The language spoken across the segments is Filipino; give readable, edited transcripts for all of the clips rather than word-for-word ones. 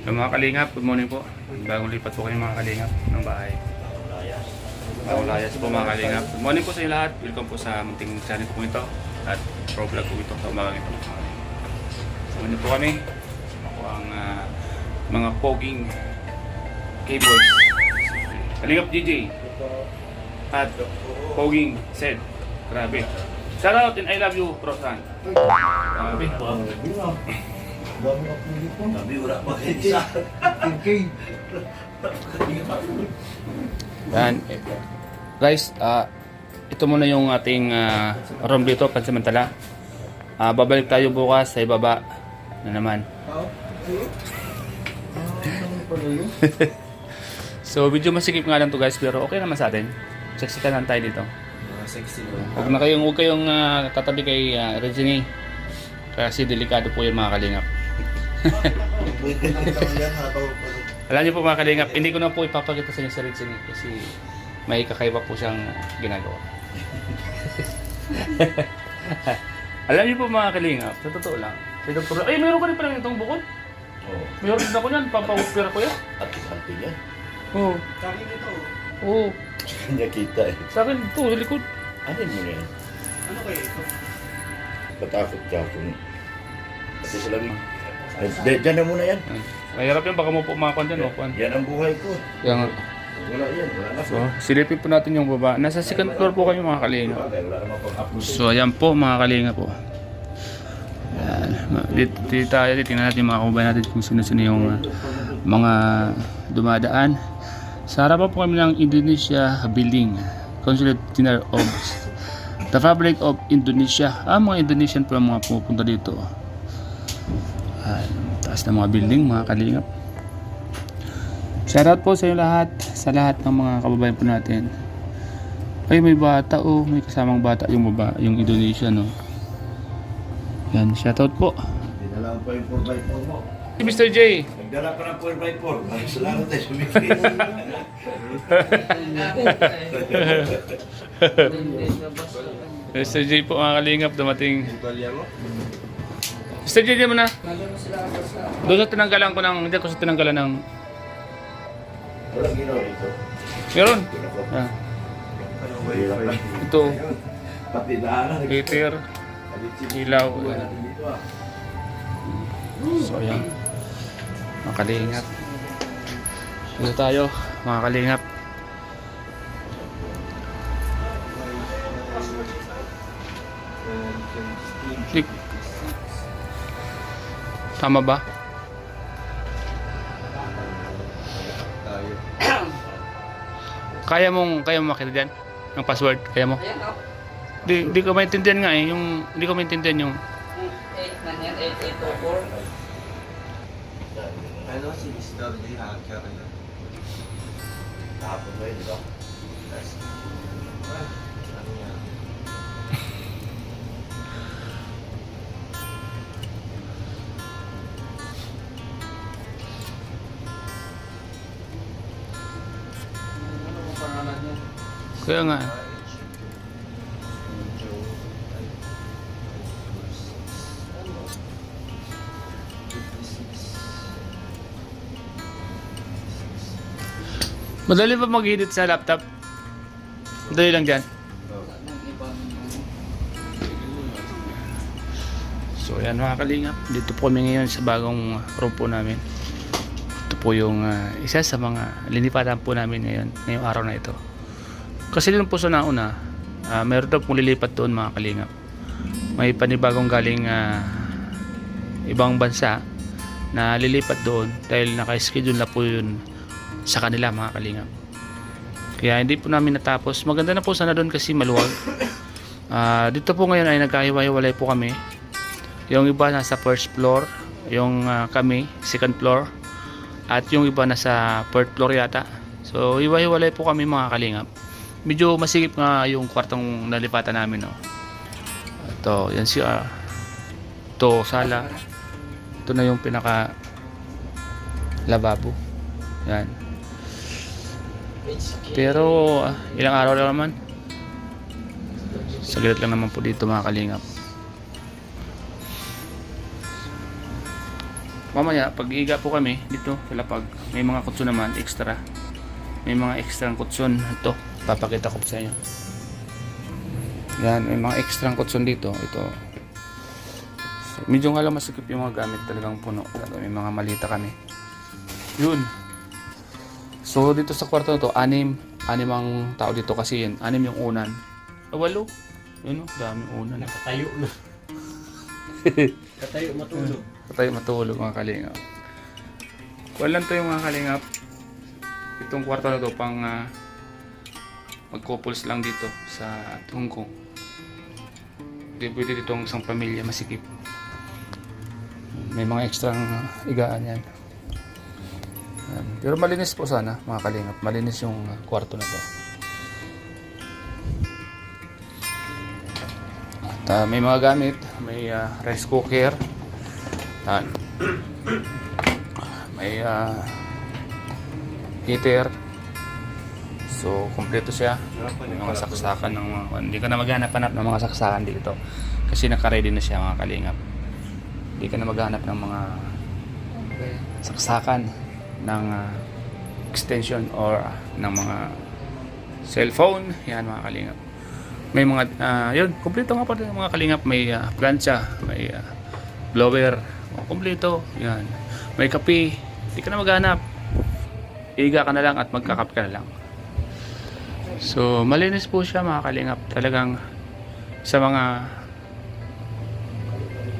Yung mga kalingap, good morning po. Bagong lipat po kayo mga kalingap ng bahay. Bagong layas po mga kalingap. Good morning po sa inyo lahat. Welcome po sa munting channel po ito. At pro vlog po ito sa umagang ito. Samahan po kami. Ako ang mga poging keyboards. Kalingap DJ. At poging Sed. Grabe. Shout out and I love you, Prosan. Grabe. Tapi wala pa kayo isa. Yan. Guys, ito muna yung ating room dito, pansamantala. Babalik tayo bukas sa ibaba na naman. So, medyo masikip nga lang to guys, pero okay naman sa atin. Seksikan lang tayo dito. Huwag kayong tatabi kay Regine. Kasi delikado po yung mga kalingap. Alam niyo po mga kalingap, hindi ko na po ipapakita sa inyo sa Regine kasi may kakaiba po siyang ginagawa. Alam niyo po mga kalingap, sa totoo lang. Ay, meron ka rin pala itong bukod? Oo. Meron din ako yan, papaupira ko yan. Ati-ati yan. Oo. Sa akin ito. Oo. Kanya kita eh. Sa akin ito, sa likod. Ano mo na yan? Ano kayo ito? Patakot ka kung... Kasi sa lamig. Diyan na muna yan. Mahirap yan, baka mo po mga dyan. Yan ang buhay ko. Yan. Wala yan. Wala na. So, silipin po natin yung baba. Nasa second floor po kayo mga kalinga. Wala naman pag-upload. So, ayan po mga kalinga po. Ayan. Dito tayo, tingnan natin mga kababayan natin kung sino-sino yung mga dumadaan. Sa harapan po kami ng Indonesia Building, Consulate Dinner of the Republic of Indonesia. Mga Indonesian po ang mga pupunta dito. Taas ng mga building, mga kalingap. Shoutout po sa inyo lahat, sa lahat ng mga kababayan po natin. Ay, may bata may kasamang bata yung Indonesia, no. Yan, shoutout po. Dinala pa yung 4x4 mo. Mr. J. Nagdala pa ng 4x4. Salamat tayo sumikri. Mr. J po mga kalingap, dumating. Mr. J, di mo na. Doon sa tinanggalan ko ng, hindi ko sa tinanggalan ng, Walang ginawa ito. meron. Ah, Mahirap lang. ito, Pati daanan. heater, ilaw. So, ayan. Mga kalingap. Dito tayo, mga kalingap. Tama ba? Kaya mong makita diyan ng password, kaya mo? Di ko maintindihan nga eh, hindi ko maintindihan yung 8 man yan, 8804. Ano si Mr. D. Hacker yan? Tapos ba yun, di ba? Ano yan? Ano ang pangalan niya? kaya nga. Madali ba mag-edit sa laptop? Madali lang dyan. So yan mga kalingap, dito po kami ngayon sa bagong room po namin. Ito po yung isa sa mga linipatan po namin ngayong araw na ito. Kasi dun po sa nauna, meron daw pong lilipat doon mga kalingap. May panibagong galing ibang bansa na lilipat doon dahil naka-schedule na po yun sa kanila mga kalingap. Kaya hindi po namin natapos. Maganda na po sana doon kasi maluwag. Dito po ngayon ay nagkahiwa-hiwalay po kami. Yung iba nasa first floor, yung kami second floor, at yung iba nasa third floor yata. So hiwa-hiwalay po kami mga kalingap. Medyo masikip nga yung kwartong nalipatan namin, no. Ito, yan siya. Ito sala. Ito na yung pinaka lababo. Yan. Pero ilang araw lang naman. Saglit lang naman po dito mga kalingap. mamaya pag iiga po kami dito sa lapag, may mga kutsun naman extra. May mga extra kutsun. Ito, papakita ko sa inyo. Yan, may mga extra kutsun dito. Ito. So, medyo nga lang masikip yung mga gamit, talagang puno. May mga malita kami. Yun. So dito sa kwarto na to, anim ang tao dito kasi yan. 6 yung unan. 8. Yun o, daming unan. Nakatayo na. Katayo matulog. Patay matulog mga kalingap. Walang to yung mga kalingap. Itong kwarto na to pang mag-couples lang dito sa Hong Kong. Hindi pwede dito ang isang pamilya masikip. May mga extra igaan yan. Pero malinis po sana mga kalingap. Malinis yung kwarto na to. At may mga gamit. May rice cooker. May heater. So, kompleto siya. May mga saksakan ng mga, hindi ka na maghanap-hanap ng mga saksakan dito. Kasi naka-ready na siya mga kalingap. Hindi ka na maghanap ng mga saksakan ng extension or ng mga cellphone. Yan mga kalingap. May mga, yun, kompleto nga po mga kalingap. May plancha, may blower. Kompleto. Yan. May kape. Hindi ka na maghanap. Iga ka na lang at magkakape ka na lang. So, malinis po siya mga kalingap. Talagang sa mga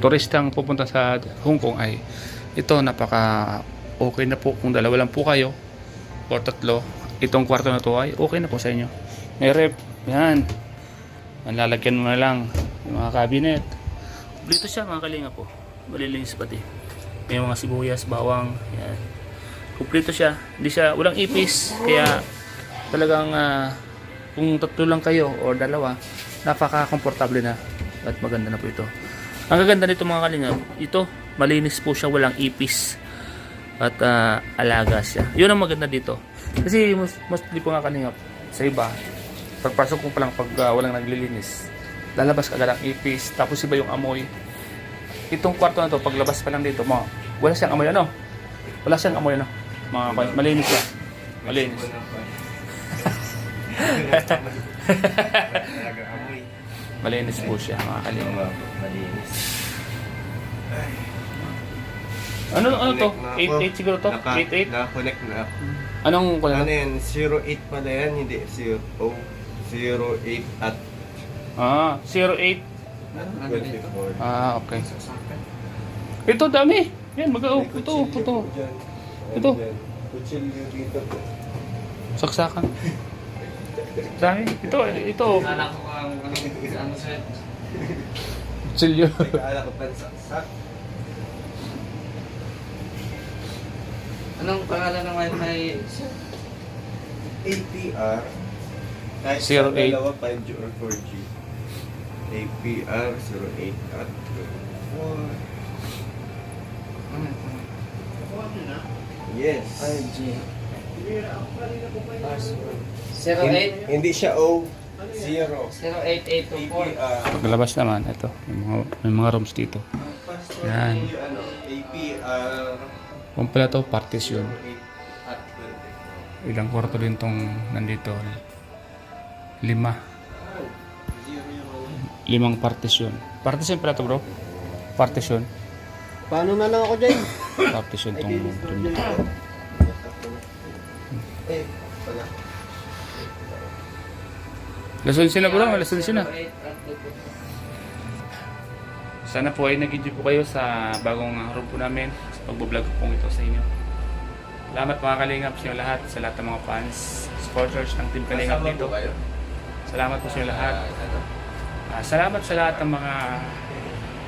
turistang pupunta sa Hong Kong ay ito napaka okay na po. Kung dalawa lang po kayo o tatlo, itong kwarto na to ay okay na po sa inyo. May rep. Yan. Manlalagyan mo na lang yung mga cabinet. Kompleto siya mga kalingap po. Malilinis pati. May mga sibuyas, bawang. Yan. Kompleto siya. Hindi siya, walang ipis. Kaya talagang kung tatlo lang kayo o dalawa, napaka-komportable na at maganda na po ito. Ang gaganda nito mga kalingap, ito, malinis po siya, walang ipis at alaga siya. Yun ang maganda dito. Kasi mostly po nga kalingap, sa iba, pagpasok ko pa lang pag walang naglilinis, lalabas ka agad ang ipis, tapos iba yung amoy. Itong kwarto na to, paglabas pa lang dito, wala siyang amoy ano? Wala siyang amoy ano? Malinis siya. Malinis. Malinis po siya mga kalingap. Malinis. Ano to? 88 siguro to? 88? Naka-connect na ako. Anong Ano kulang? yan? 08 pala yan, hindi 0. 08 at 08. 24. Okay. Ito dami. Yan, ito. Ito. Kutsilyo dito. Saksakan. Dami. Ito. Anak ko ang ano sir. Silyo. Nag-aala ko pansaksak. Anong pangalan ng wifi? APR. Kahit 08. sa dalawa, 5G or 4G. APR 08 at 24. Yes. 5G. 08? Hindi siya O. 0. 08824. APR. Paglabas naman, ito. May mga rooms dito. Yan. APR Kompleto partition. 08 at 24. Ilang kwarto din tong nandito. 5. 5 partition. Partition pala to bro? Partition. Paano na lang ako dyan? Partition tong room dito. Eh, pala. Lasol sila bro, lasol sila. 08 at 24. Sana po ay nag-enjoy po kayo sa bagong room po namin, sa pagbablog po ito sa inyo. Salamat mga kalingap sa inyo lahat, sa lahat ng mga fans, supporters ng Team Kalingap dito. Salamat po sa inyo lahat. Salamat sa lahat ng mga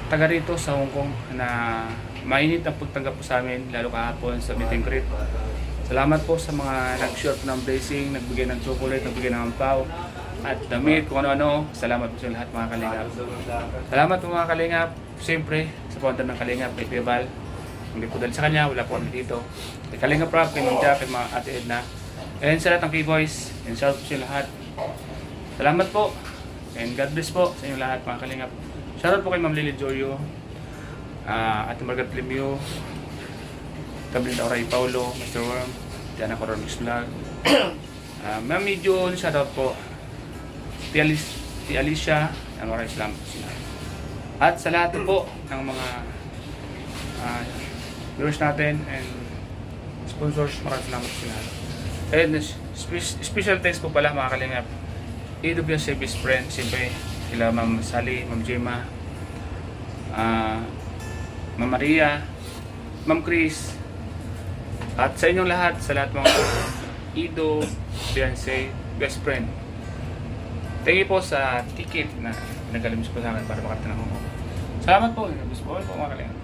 taga rito sa Hong Kong na mainit ang pagtanggap po sa amin, lalo kahapon sa meet and greet. Salamat po sa mga nag-share po ng blessing, nagbigay ng chocolate, nagbigay ng ampaw, at damit, kung ano-ano. Salamat po sa lahat mga kalingap. Salamat po mga kalingap. Siyempre, sa founder ng Kalingap, kay Pebal. Hindi po dahil sa kanya, wala po kami dito. Kay Kalingap Rob, kay Ma'am Jack, kay mga Ate Edna. And sa lahat ng K-Boys, and shout out po sa lahat. Salamat po. And God bless po sa inyo lahat mga kalingap. Shout out po kay Ma'am Lily Joyo, Ate Margaret Limio, Gabriel Auray Paulo, Mr. Worm, Diana Coromix Vlog, Mami June, shoutout po. Si Alicia, maraming salamat po sila. At sa lahat po ng mga viewers natin and sponsors, maraming salamat po sila. And special thanks po pala mga kalingap. AWS Service Friend, siyempre sila Ma'am Sally, Ma'am Gemma, Ma'am Maria, Ma'am Chris, at sa inyong lahat, sa lahat mga Ido, Beyonce, best friend. Thank you po sa ticket na nagalimis po sa akin para makarating ako. Salamat po. Gusto po mga kalingap.